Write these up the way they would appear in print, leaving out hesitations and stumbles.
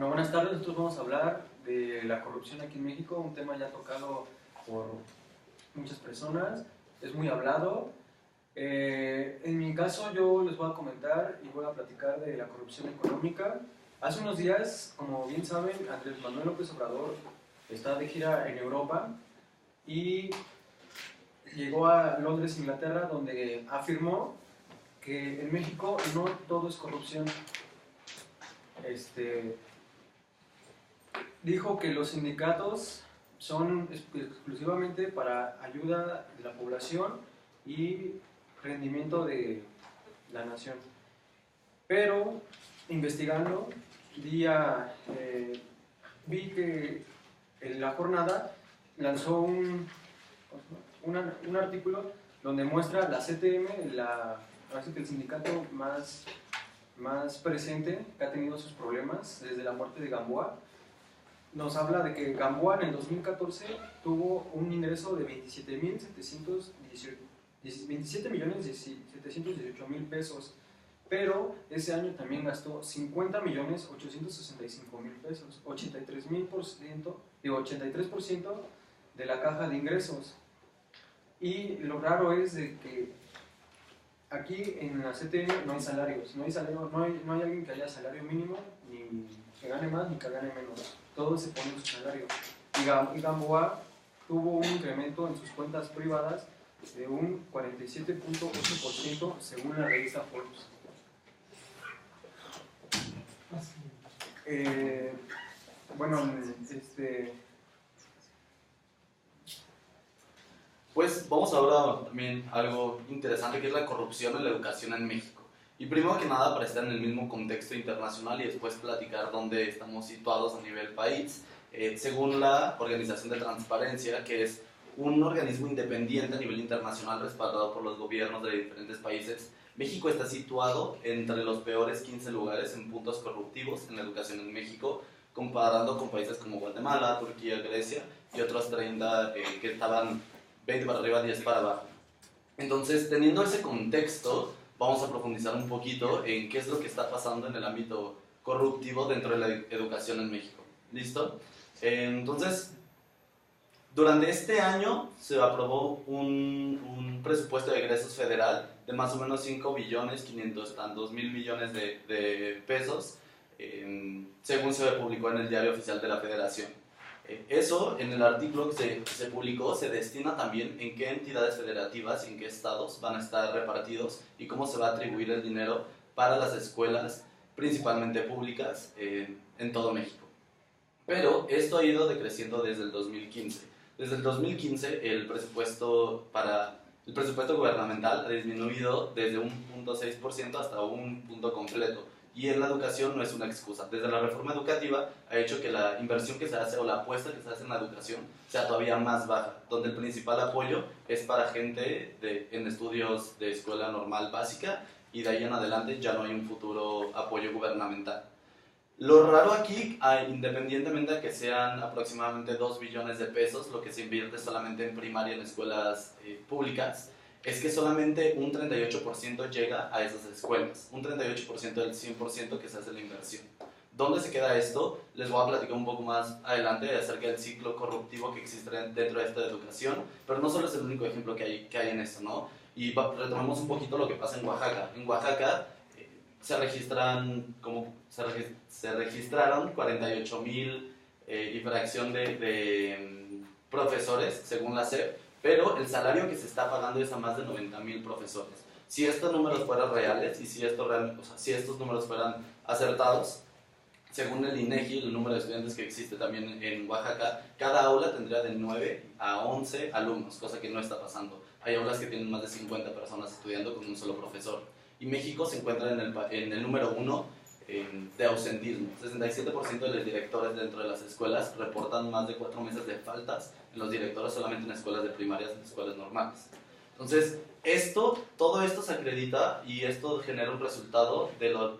Bueno, buenas tardes. Nosotros vamos a hablar de la corrupción aquí en México, un tema ya tocado por muchas personas, es muy hablado. En mi caso yo les voy a comentar y voy a platicar de la corrupción económica. Hace unos días, como bien saben, Andrés Manuel López Obrador está de gira en Europa y llegó a Londres, Inglaterra, donde afirmó que en México no todo es corrupción. Dijo que los sindicatos son exclusivamente para ayuda de la población y rendimiento de la nación. Pero investigando, vi que en La Jornada lanzó un artículo donde muestra la CTM, el sindicato más presente, que ha tenido sus problemas desde la muerte de Gamboa. Nos habla de que Gamboa en el 2014 tuvo un ingreso de 27.718.000 pesos, pero ese año también gastó 50.865.000 pesos, 83% de la caja de ingresos. Y lo raro es de que aquí en la CTM no hay salarios, no hay alguien que haya salario mínimo, ni que gane más ni que gane menos. Todo se pone en su salario. Y Gamboa tuvo un incremento en sus cuentas privadas de un 47.8% según la revista Forbes. Pues vamos ahora también a algo interesante que es la corrupción en la educación en México. Y primero que nada para estar en el mismo contexto internacional y después platicar dónde estamos situados a nivel país. Según la Organización de Transparencia, que es un organismo independiente a nivel internacional respaldado por los gobiernos de diferentes países, México está situado entre los peores 15 lugares en puntos corruptivos en la educación en México, comparando con países como Guatemala, Turquía, Grecia y otros 30 que estaban 20 para arriba, 10 para abajo. Entonces, teniendo ese contexto, vamos a profundizar un poquito en qué es lo que está pasando en el ámbito corruptivo dentro de la educación en México. ¿Listo? Entonces, durante este año se aprobó un presupuesto de egresos federal de más o menos 5.500.000 de pesos, según se publicó en el Diario Oficial de la Federación. Eso, en el artículo que se publicó, se destina también en qué entidades federativas y en qué estados van a estar repartidos y cómo se va a atribuir el dinero para las escuelas, principalmente públicas, en todo México. Pero esto ha ido decreciendo desde el 2015. Desde el 2015 el presupuesto gubernamental ha disminuido desde un 0.6% hasta un punto completo. Y en la educación no es una excusa. Desde la reforma educativa ha hecho que la inversión que se hace o la apuesta que se hace en la educación sea todavía más baja, donde el principal apoyo es para gente en estudios de escuela normal básica y de ahí en adelante ya no hay un futuro apoyo gubernamental. Lo raro aquí, independientemente de que sean aproximadamente 2 billones de pesos, lo que se invierte solamente en primaria en escuelas públicas, es que solamente un 38% llega a esas escuelas, un 38% del 100% que se hace la inversión. ¿Dónde se queda esto? Les voy a platicar un poco más adelante acerca del ciclo corruptivo que existe dentro de esta educación, pero no solo es el único ejemplo que hay en esto, ¿no? Y retomamos un poquito lo que pasa en Oaxaca. En Oaxaca se registraron 48,000 y fracción de profesores, según la SEP, pero el salario que se está pagando es a más de 90,000 profesores. Si estos números fueran reales y si estos números fueran acertados, según el INEGI, el número de estudiantes que existe también en Oaxaca, cada aula tendría de 9 a 11 alumnos, cosa que no está pasando. Hay aulas que tienen más de 50 personas estudiando con un solo profesor. Y México se encuentra en el número 1 de ausentismo. 67% de los directores dentro de las escuelas reportan más de 4 meses de faltas en los directores solamente en escuelas de primarias, en escuelas normales. Entonces, todo esto se acredita y esto genera un resultado de los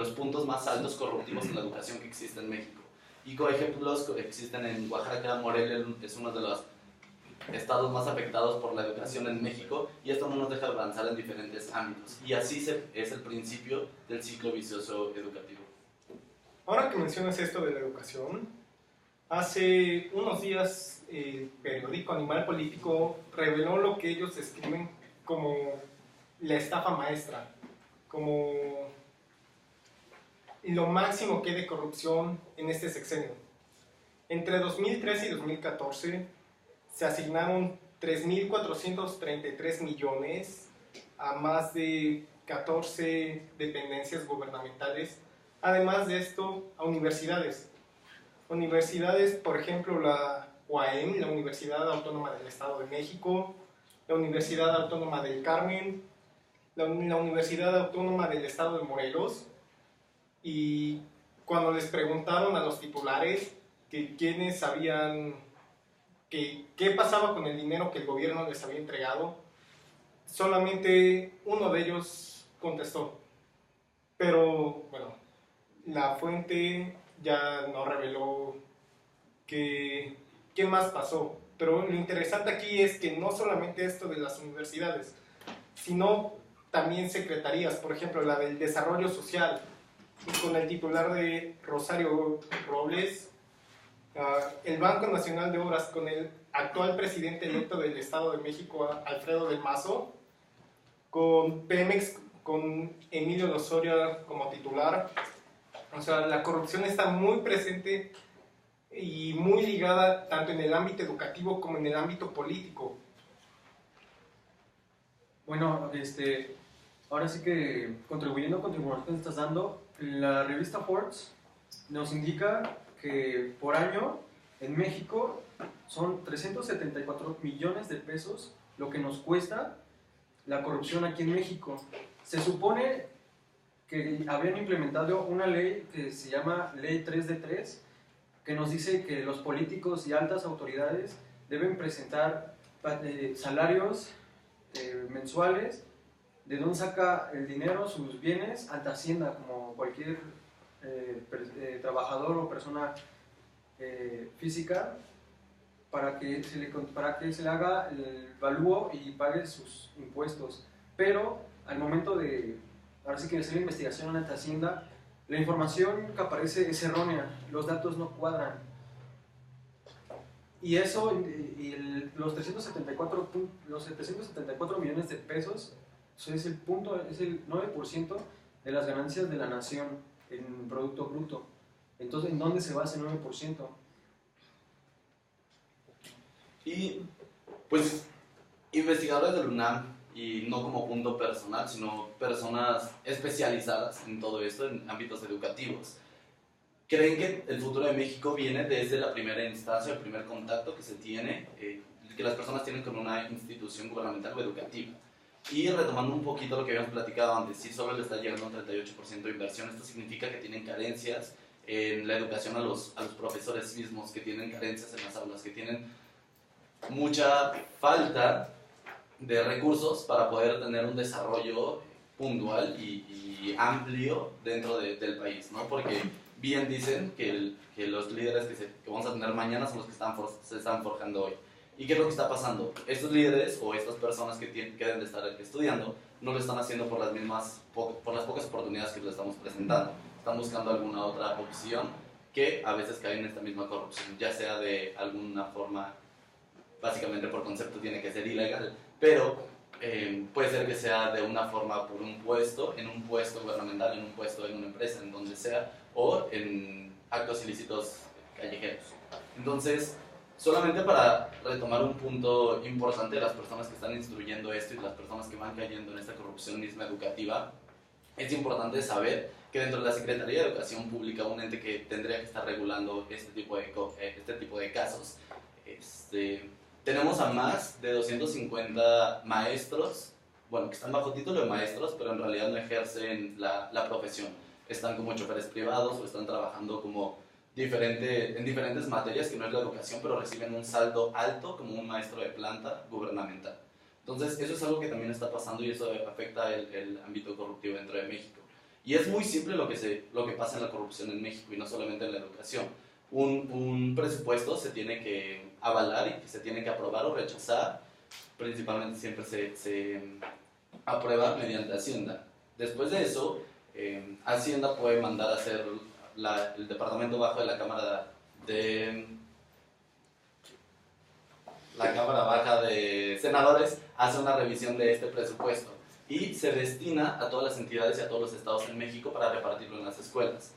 puntos más altos corruptivos en la educación que existe en México. Y como ejemplos existen en Oaxaca. Morelia es uno de los estados más afectados por la educación en México, y esto no nos deja avanzar en diferentes ámbitos. Y así es el principio del ciclo vicioso educativo. Ahora que mencionas esto de la educación, hace unos días el periódico Animal Político reveló lo que ellos describen como la estafa maestra, como lo máximo que hay de corrupción en este sexenio. Entre 2013 y 2014 se asignaron 3.433 millones a más de 14 dependencias gubernamentales, además de esto a universidades. Universidades, por ejemplo, la UAM, la Universidad Autónoma del Estado de México, la Universidad Autónoma del Carmen, la Universidad Autónoma del Estado de Morelos, y cuando les preguntaron a los titulares que quiénes sabían qué pasaba con el dinero que el gobierno les había entregado, solamente uno de ellos contestó. Pero bueno, la fuente ya no reveló qué más pasó. Pero lo interesante aquí es que no solamente esto de las universidades, sino también secretarías, por ejemplo, la del Desarrollo Social, con el titular de Rosario Robles, el Banco Nacional de Obras con el actual presidente electo del Estado de México, Alfredo del Mazo, con Pemex, con Emilio Lozoya como titular. O sea, la corrupción está muy presente y muy ligada tanto en el ámbito educativo como en el ámbito político. Bueno, ahora sí que contribuyendo con tu información que estás dando, la revista Forbes nos indica que por año en México son 374 millones de pesos lo que nos cuesta la corrupción aquí en México. Se supone que habían implementado una ley que se llama Ley 3 de 3, que nos dice que los políticos y altas autoridades deben presentar salarios mensuales, de dónde saca el dinero, sus bienes, ante Hacienda, como cualquier trabajador o persona física, para que se le haga el valúo y pague sus impuestos. Pero al momento de, ahora sí que hacer la investigación ante Hacienda, la información que aparece es errónea, los datos no cuadran. Y eso, los 774 millones de pesos, eso es el 9% de las ganancias de la nación en Producto Bruto. Entonces, ¿en dónde se va ese 9%? Y pues investigadores del UNAM, y no como punto personal, sino personas especializadas en todo esto, en ámbitos educativos, creen que el futuro de México viene desde la primera instancia, el primer contacto que se tiene, que las personas tienen con una institución gubernamental o educativa. Y retomando un poquito lo que habíamos platicado antes, si solo le está llegando un 38% de inversión, esto significa que tienen carencias en la educación a los profesores mismos, que tienen carencias en las aulas, que tienen mucha falta de recursos para poder tener un desarrollo puntual y amplio dentro del país, ¿no? Porque bien dicen que los líderes que vamos a tener mañana son los que se están forjando hoy. ¿Y qué es lo que está pasando? Estos líderes o estas personas que deben de estar estudiando no lo están haciendo por las pocas oportunidades que les estamos presentando. Están buscando alguna otra opción que a veces cae en esta misma corrupción, ya sea de alguna forma, básicamente por concepto tiene que ser ilegal, pero puede ser que sea de una forma por un puesto, en un puesto gubernamental, en un puesto en una empresa, en donde sea, o en actos ilícitos callejeros. Entonces, solamente para retomar un punto importante de las personas que están instruyendo esto y las personas que van cayendo en esta corrupción misma educativa, es importante saber que dentro de la Secretaría de Educación Pública, un ente que tendría que estar regulando este tipo de casos, tenemos a más de 250 maestros, bueno, que están bajo título de maestros, pero en realidad no ejercen la profesión. Están como choferes privados o están trabajando como en diferentes materias que no es la educación, pero reciben un saldo alto como un maestro de planta gubernamental. Entonces, eso es algo que también está pasando y eso afecta el ámbito corruptivo dentro de México. Y es muy simple lo que pasa en la corrupción en México y no solamente en la educación. Un presupuesto se tiene que avalar y se tiene que aprobar o rechazar. Principalmente siempre se aprueba mediante Hacienda. Después de eso, Hacienda puede mandar a hacer el departamento bajo de la Cámara Baja de Senadores hace una revisión de este presupuesto y se destina a todas las entidades y a todos los estados en México para repartirlo en las escuelas.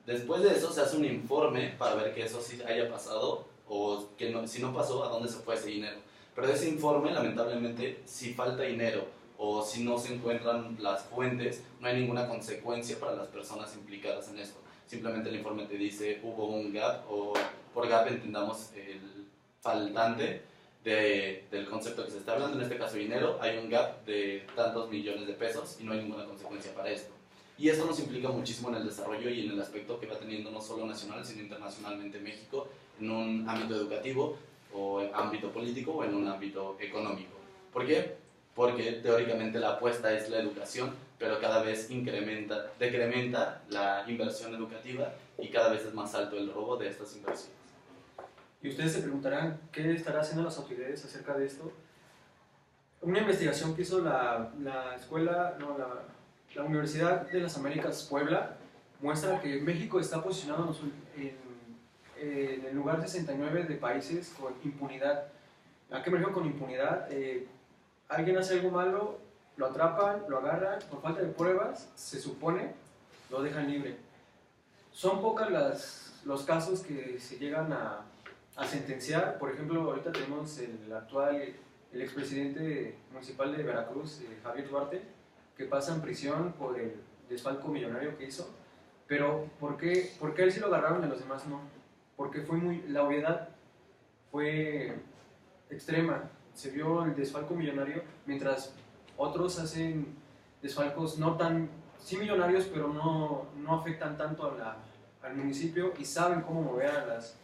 Después de eso se hace un informe para ver que eso sí haya pasado o que no, si no pasó, a dónde se fue ese dinero. Pero de ese informe, lamentablemente, si falta dinero o si no se encuentran las fuentes, no hay ninguna consecuencia para las personas implicadas en esto. Simplemente el informe te dice hubo un gap, o por gap entendamos el faltante del concepto que se está hablando, en este caso dinero, hay un gap de tantos millones de pesos y no hay ninguna consecuencia para esto. Y esto nos implica muchísimo en el desarrollo y en el aspecto que va teniendo no solo nacional, sino internacionalmente México, en un ámbito educativo, o en ámbito político, o en un ámbito económico. ¿Por qué? Porque teóricamente la apuesta es la educación, pero cada vez decrementa la inversión educativa y cada vez es más alto el robo de estas inversiones. Y ustedes se preguntarán, ¿qué estarán haciendo las autoridades acerca de esto? Una investigación que hizo la Universidad de las Américas Puebla muestra que México está posicionado en el lugar 69 de países con impunidad. ¿A qué me refiero con impunidad? Alguien hace algo malo, lo atrapan, lo agarran, por falta de pruebas, se supone, lo dejan libre. Son pocas los casos que se llegan a sentenciar. Por ejemplo, ahorita tenemos el expresidente municipal de Veracruz, Javier Duarte, que pasa en prisión por el desfalco millonario que hizo. Pero ¿por qué a él sí lo agarraron y a los demás no? Porque la obviedad fue extrema. Se vio el desfalco millonario, mientras otros hacen desfalcos no tan, sí millonarios, pero no afectan tanto al municipio y saben cómo mover a las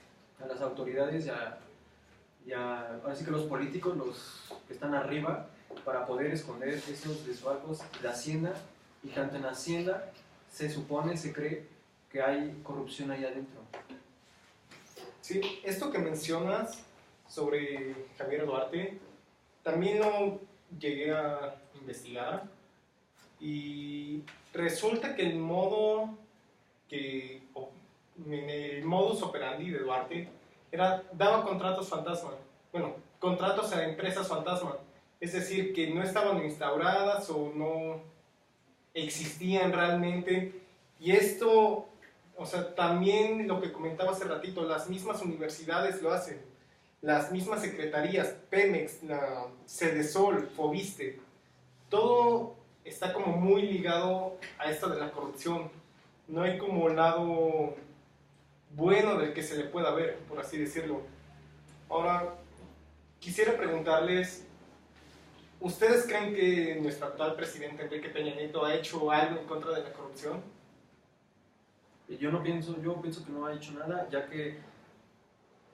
autoridades ahora sí que los políticos, los que están arriba, para poder esconder esos desfalcos de Hacienda, y tanto en Hacienda se supone, se cree que hay corrupción ahí adentro. Sí, esto que mencionas sobre Javier Duarte, también lo llegué a investigar y resulta que en el modus operandi de Duarte daba contratos fantasma, bueno, contratos a empresas fantasma, es decir, que no estaban instauradas o no existían realmente. Y esto, o sea, también lo que comentaba hace ratito, las mismas universidades lo hacen, las mismas secretarías, Pemex, la Sedesol, Fobiste, todo está como muy ligado a esto de la corrupción. No hay como lado bueno del que se le pueda ver, por así decirlo. Ahora, quisiera preguntarles, ¿ustedes creen que nuestro actual presidente Enrique Peña Nieto ha hecho algo en contra de la corrupción? Yo pienso que no ha hecho nada, ya que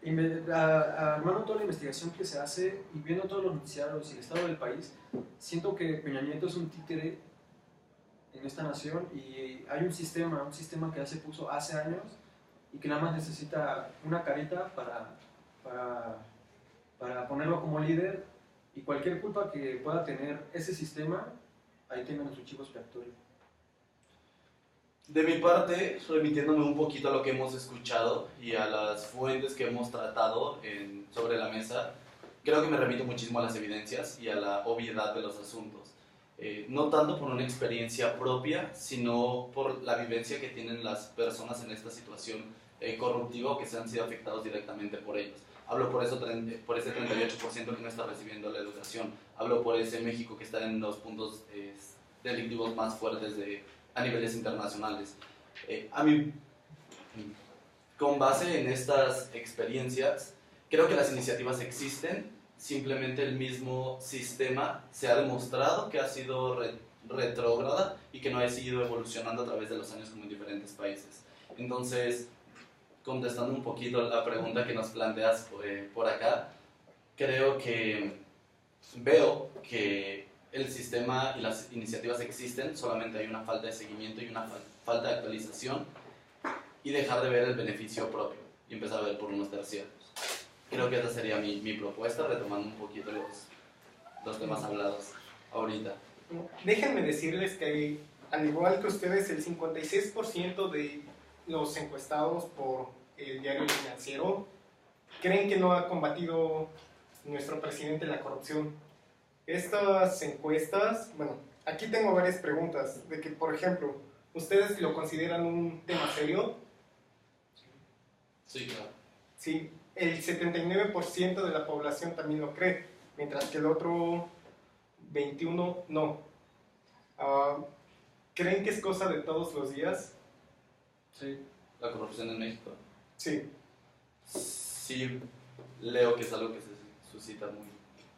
armando toda la investigación que se hace y viendo todos los noticiarios y el estado del país, siento que Peña Nieto es un títere en esta nación, y hay un sistema que ya se puso hace años y que nada más necesita una carita para ponerlo como líder, y cualquier culpa que pueda tener ese sistema, ahí tengan su chivo expiatorio. De mi parte, remitiéndome un poquito a lo que hemos escuchado y a las fuentes que hemos tratado sobre la mesa, creo que me remito muchísimo a las evidencias y a la obviedad de los asuntos. No tanto por una experiencia propia, sino por la vivencia que tienen las personas en esta situación corruptiva, o que se han sido afectados directamente por ellos. Hablo por ese 38% que no está recibiendo la educación. Hablo por ese México que está en los puntos delictivos más fuertes a niveles internacionales. Con base en estas experiencias, creo que las iniciativas existen, simplemente el mismo sistema se ha demostrado que ha sido retrógrada y que no ha seguido evolucionando a través de los años como en diferentes países. Entonces, contestando un poquito la pregunta que nos planteas por acá, veo que el sistema y las iniciativas existen, solamente hay una falta de seguimiento y una falta de actualización, y dejar de ver el beneficio propio y empezar a ver por unos terciarios. Creo que esa sería mi propuesta, retomando un poquito los temas hablados ahorita. Déjenme decirles que, al igual que ustedes, el 56% de los encuestados por el diario El Financiero creen que no ha combatido nuestro presidente la corrupción. Estas encuestas, bueno, aquí tengo varias preguntas, de que, por ejemplo, ¿ustedes lo consideran un tema serio? Sí, claro. Sí, el 79% de la población también lo cree, mientras que el otro 21% no. ¿Creen que es cosa de todos los días? Sí. ¿La corrupción en México? Sí. Sí, leo que es algo que se suscita muy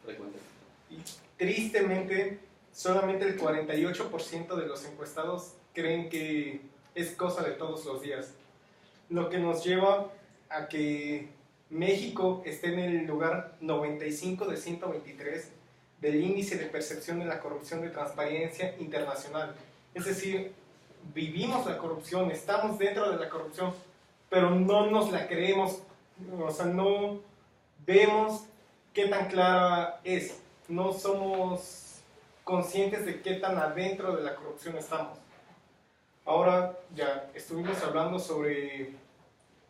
frecuentemente. Y tristemente, solamente el 48% de los encuestados creen que es cosa de todos los días. Lo que nos lleva a que México esté en el lugar 95 de 123 del índice de percepción de la corrupción de Transparencia Internacional. Es decir, vivimos la corrupción, estamos dentro de la corrupción, pero no nos la creemos, o sea, no vemos qué tan clara es, no somos conscientes de qué tan adentro de la corrupción estamos. Ahora ya estuvimos hablando sobre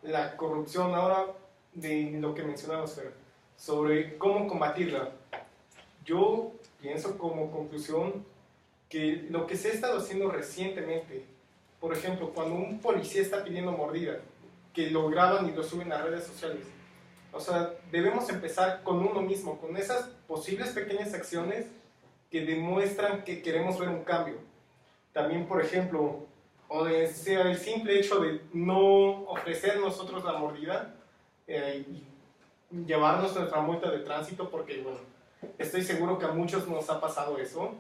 la corrupción, ahora de lo que mencionamos, Fer, sobre cómo combatirla. Yo pienso como conclusión que lo que se ha estado haciendo recientemente, por ejemplo, cuando un policía está pidiendo mordida, que lo graban y lo suben a redes sociales, o sea, debemos empezar con uno mismo, con esas posibles pequeñas acciones que demuestran que queremos ver un cambio. También, por ejemplo, o sea, el simple hecho de no ofrecer nosotros la mordida y llevarnos nuestra multa de tránsito, porque, bueno, estoy seguro que a muchos nos ha pasado eso.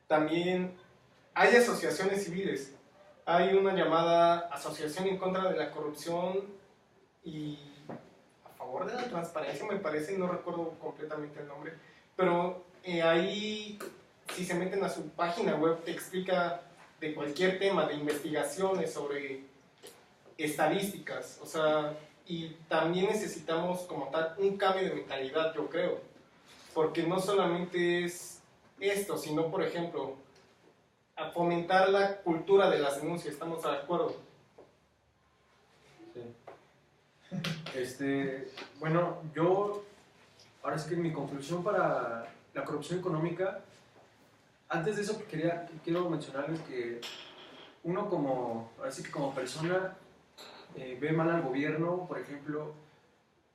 También hay asociaciones civiles. Hay una llamada Asociación en contra de la corrupción y a favor de la transparencia, me parece, no recuerdo completamente el nombre, pero ahí, si se meten a su página web, te explica de cualquier tema, de investigaciones sobre estadísticas, o sea, y también necesitamos como tal un cambio de mentalidad, yo creo, porque no solamente es esto, sino, por ejemplo, a fomentar la cultura de las denuncias. ¿Estamos de acuerdo? Sí. Bueno, yo, ahora es que mi conclusión para la corrupción económica, antes de eso quiero mencionarles que uno ahora sí que como persona ve mal al gobierno. Por ejemplo,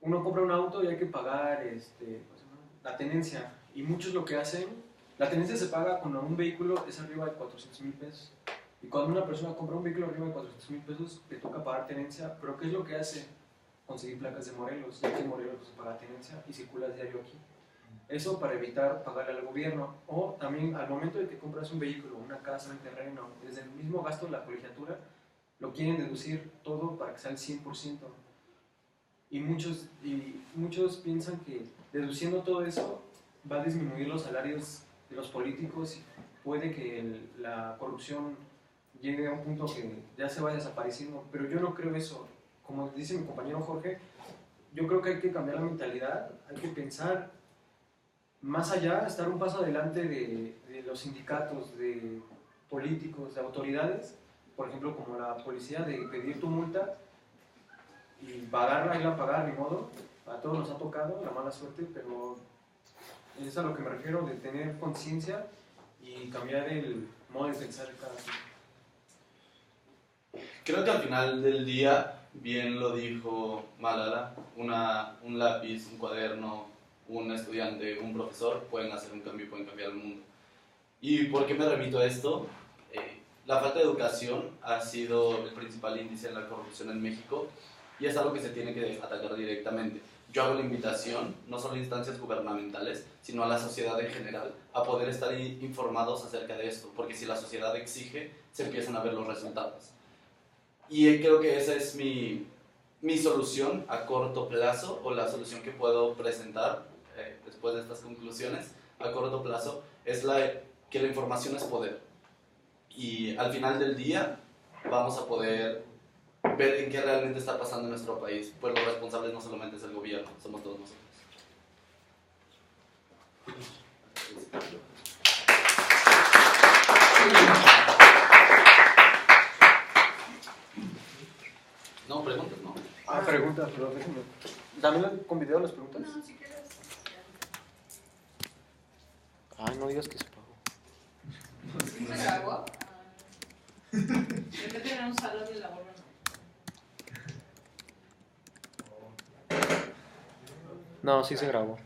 uno compra un auto y hay que pagar la tenencia, y muchos lo que hacen, la tenencia se paga cuando un vehículo es arriba de 400,000 pesos, y cuando una persona compra un vehículo arriba de 400,000 pesos le toca pagar tenencia. Pero ¿qué es lo que hace? Conseguir placas de Morelos, ya que en Morelos se paga tenencia y circula diario aquí. Eso para evitar pagarle al gobierno. O también al momento de que compras un vehículo, una casa, un terreno, desde el mismo gasto de la colegiatura, lo quieren deducir todo para que sea el 100%. Y muchos piensan que deduciendo todo eso va a disminuir los salarios de los políticos y puede que la corrupción llegue a un punto que ya se vaya desapareciendo. Pero yo no creo eso. Como dice mi compañero Jorge, yo creo que hay que cambiar la mentalidad, hay que pensar más allá, estar un paso adelante de los sindicatos, de políticos, de autoridades, por ejemplo, como la policía, de pedir tu multa y pagarla, irla a pagar, ni modo. A todos nos ha tocado la mala suerte, pero es a lo que me refiero, de tener conciencia y cambiar el modo de pensar de cada uno. Creo que al final del día, bien lo dijo Malala, un lápiz, un cuaderno, un estudiante, un profesor pueden hacer un cambio y pueden cambiar el mundo. ¿Y por qué me remito a esto? La falta de educación ha sido el principal índice de la corrupción en México y es algo que se tiene que atacar directamente. Yo hago la invitación, no solo a instancias gubernamentales, sino a la sociedad en general, a poder estar informados acerca de esto, porque si la sociedad exige, se empiezan a ver los resultados. Y creo que esa es mi solución a corto plazo, o la solución que puedo presentar después de estas conclusiones a corto plazo, es que la información es poder. Y al final del día vamos a poder ver en qué realmente está pasando en nuestro país, pues los responsables no solamente es el gobierno, somos todos nosotros. preguntas, pero déjenme. ¿También con video las preguntas? No, si quieres. Ay, no digas que se pagó. ¿Sí se grabó? Yo tenía un salón de la borra, No, sí se grabó.